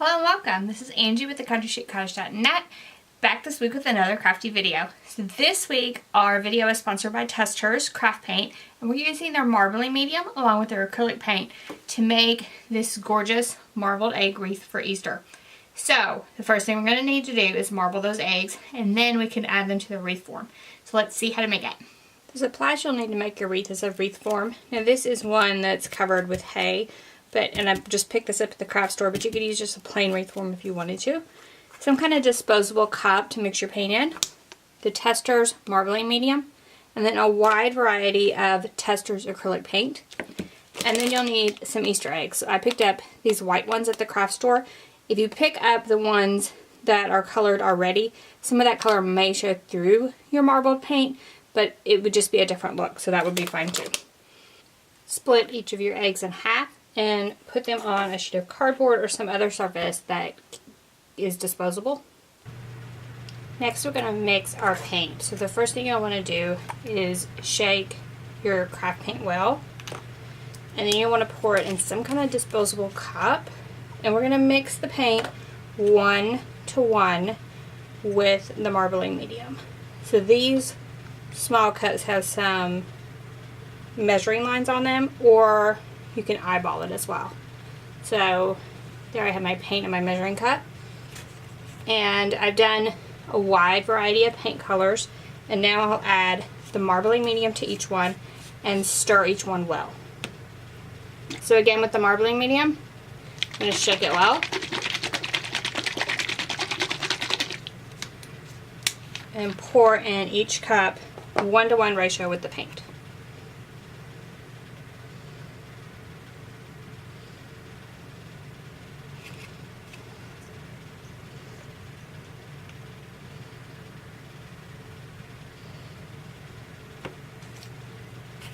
Hello and welcome. This is Angie with theCountryChicCottage.net, back this week with another crafty video. So this week our video is sponsored by Testers Craft Paint, and we're using their marbling medium along with their acrylic paint to make this gorgeous marbled egg wreath for Easter. So the first thing we're going to need to do is marble those eggs, and then we can add them to the wreath form. So let's see how to make it. The supplies you'll need to make your wreath is a wreath form. Now this is one that's covered with hay. And I just picked this up at the craft store, but you could use just a plain wreath form if you wanted to. Some kind of disposable cup to mix your paint in. The Testers marbling medium. And then a wide variety of Testers acrylic paint. And then you'll need some Easter eggs. So I picked up these white ones at the craft store. If you pick up the ones that are colored already, some of that color may show through your marbled paint, but it would just be a different look, so that would be fine too. Split each of your eggs in half and put them on a sheet of cardboard or some other surface that is disposable. Next we're going to mix our paint. So the first thing you'll want to do is shake your craft paint well, and then you want to pour it in some kind of disposable cup, and we're going to mix the paint 1 to 1 with the marbling medium. So these small cups have some measuring lines on them, or you can eyeball it as well. So there I have my paint in my measuring cup, and I've done a wide variety of paint colors, and now I'll add the marbling medium to each one and stir each one well. So again, with the marbling medium, I'm going to shake it well and pour in each cup 1-to-1 ratio with the paint.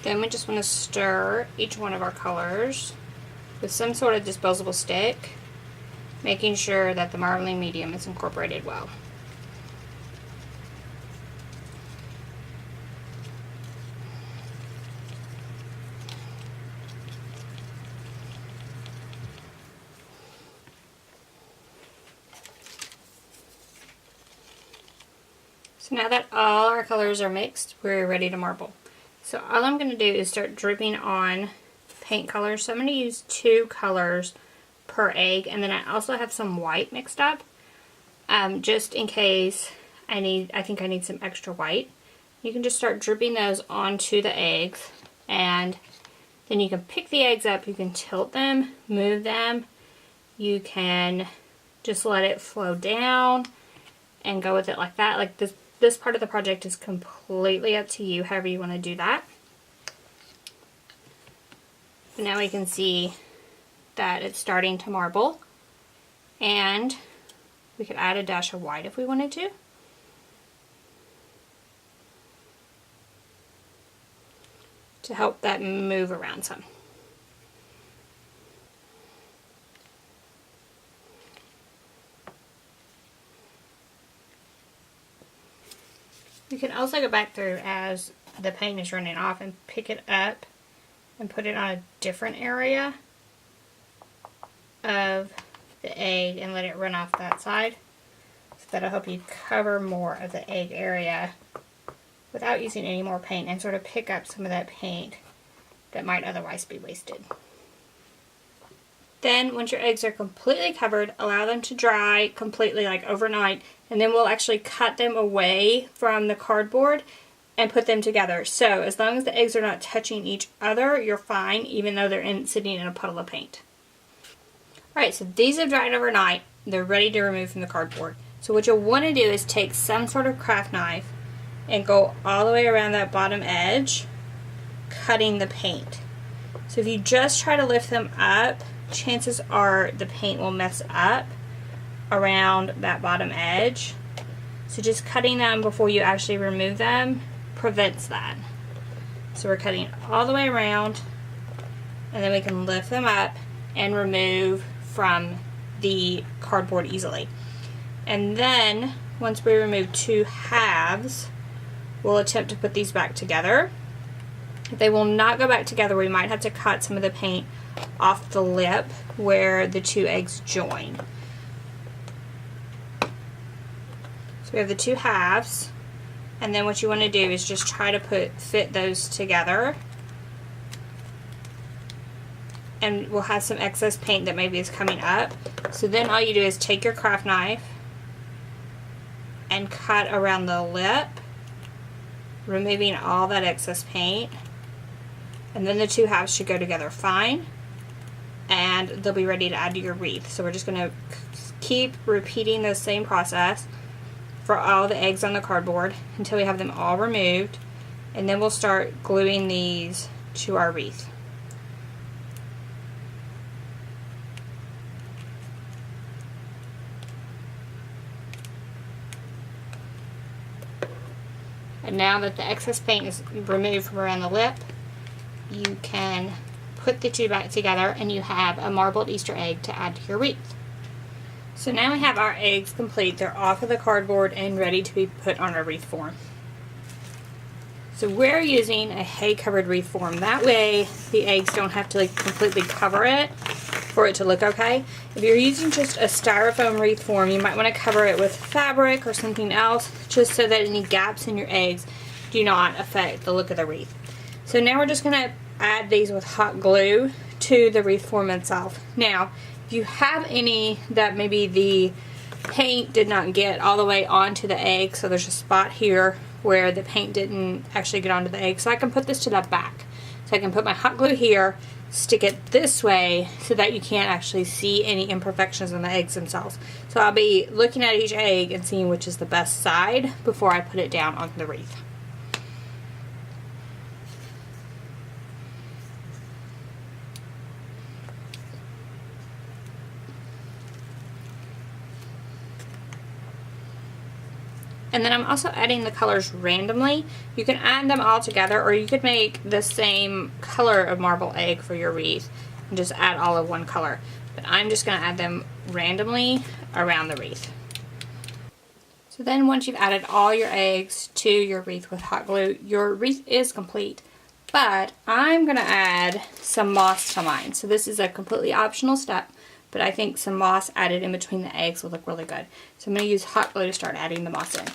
Then we just want to stir each one of our colors with some sort of disposable stick, making sure that the marbling medium is incorporated well. So now that all our colors are mixed, we're ready to marble. So all I'm going to do is start dripping on paint colors. So I'm going to use 2 colors per egg, and then I also have some white mixed up, just in case I think I need some extra white. You can just start dripping those onto the eggs, and then you can pick the eggs up, you can tilt them, move them, you can just let it flow down and go with it like that. Like this part of the project is completely up to you, however you want to do that. Now we can see that it's starting to marble, and we could add a dash of white if we wanted to help that move around some. You can also go back through as the paint is running off and pick it up and put it on a different area of the egg and let it run off that side. So that'll help you cover more of the egg area without using any more paint, and sort of pick up some of that paint that might otherwise be wasted. Then once your eggs are completely covered, allow them to dry completely, like overnight, and then we'll actually cut them away from the cardboard and put them together. So as long as the eggs are not touching each other, you're fine, even though they're sitting in a puddle of paint. Alright, so these have dried overnight. They're ready to remove from the cardboard. So what you'll want to do is take some sort of craft knife and go all the way around that bottom edge, cutting the paint. So if you just try to lift them up, chances are the paint will mess up around that bottom edge. So just cutting them before you actually remove them prevents that. So we're cutting all the way around, and then we can lift them up and remove from the cardboard easily. And then once we remove 2 halves, we'll attempt to put these back together. If they will not go back together, we might have to cut some of the paint off the lip where the 2 eggs join. So we have the two halves, and then what you want to do is just try to fit those together. And we'll have some excess paint that maybe is coming up. So then all you do is take your craft knife and cut around the lip, removing all that excess paint. And then the two halves should go together fine, and they'll be ready to add to your wreath. So we're just going to keep repeating the same process for all the eggs on the cardboard until we have them all removed, and then we'll start gluing these to our wreath. And now that the excess paint is removed from around the lip, you can put the two back together and you have a marbled Easter egg to add to your wreath. So now we have our eggs complete. They're off of the cardboard and ready to be put on our wreath form. So we're using a hay covered wreath form. That way the eggs don't have to completely cover it for it to look okay. If you're using just a styrofoam wreath form, you might want to cover it with fabric or something else, just so that any gaps in your eggs do not affect the look of the wreath. So now we're just going to add these with hot glue to the wreath form itself. Now, if you have any that maybe the paint did not get all the way onto the egg, so there's a spot here where the paint didn't actually get onto the egg, so I can put this to the back. So I can put my hot glue here, stick it this way so that you can't actually see any imperfections in the eggs themselves. So I'll be looking at each egg and seeing which is the best side before I put it down on the wreath. And then I'm also adding the colors randomly. You can add them all together, or you could make the same color of marble egg for your wreath and just add all of one color. But I'm just going to add them randomly around the wreath. So then once you've added all your eggs to your wreath with hot glue, your wreath is complete. But I'm going to add some moss to mine. So this is a completely optional step, but I think some moss added in between the eggs will look really good. So I'm going to use hot glue to start adding the moss in.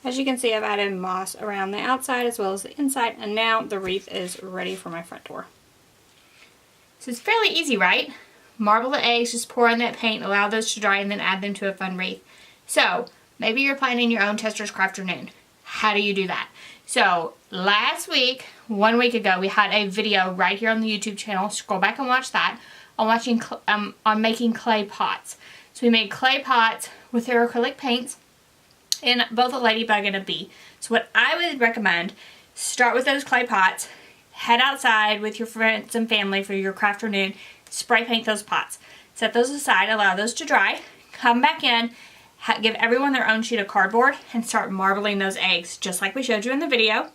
As you can see, I've added moss around the outside as well as the inside, and now the wreath is ready for my front door. So it's fairly easy, right? Marble the eggs, just pour in that paint, allow those to dry, and then add them to a fun wreath. So maybe you're planning your own Tester's Craft Afternoon. How do you do that? So last week, 1 week ago, we had a video right here on the YouTube channel. Scroll back and watch that. On making clay pots. So we made clay pots with their acrylic paints in both a ladybug and a bee. So what I would recommend, start with those clay pots, head outside with your friends and family for your craft afternoon, spray paint those pots. Set those aside, allow those to dry, come back in, give everyone their own sheet of cardboard, and start marbling those eggs, just like we showed you in the video.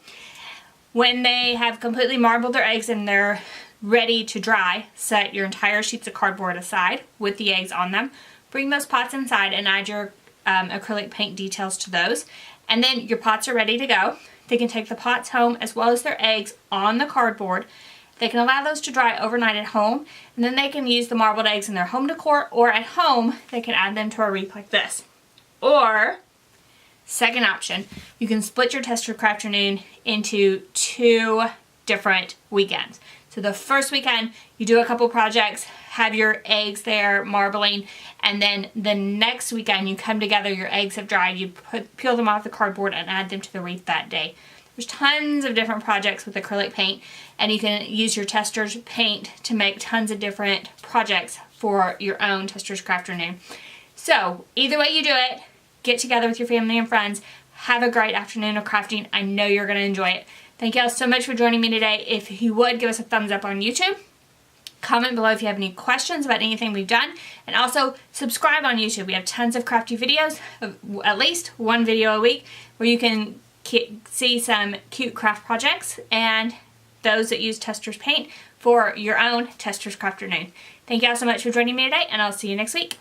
When they have completely marbled their eggs and they're ready to dry, set your entire sheets of cardboard aside with the eggs on them. Bring those pots inside and add your acrylic paint details to those, and then your pots are ready to go. They can take the pots home as well as their eggs on the cardboard. They can allow those to dry overnight at home, and then they can use the marbled eggs in their home decor, or at home they can add them to a wreath like this. Or, second option, you can split your Tester's Craft Afternoon into 2 different weekends. So the first weekend, you do a couple projects, have your eggs there marbling, and then the next weekend you come together, your eggs have dried, you peel them off the cardboard and add them to the wreath that day. There's tons of different projects with acrylic paint, and you can use your Tester's paint to make tons of different projects for your own Tester's Craft Afternoon. So either way you do it, get together with your family and friends, have a great afternoon of crafting. I know you're going to enjoy it. Thank you all so much for joining me today. If you would, give us a thumbs up on YouTube. Comment below if you have any questions about anything we've done. And also, subscribe on YouTube. We have tons of crafty videos, at least 1 video a week, where you can see some cute craft projects and those that use Tester's paint for your own Tester's Craft Afternoon. Thank you all so much for joining me today, and I'll see you next week.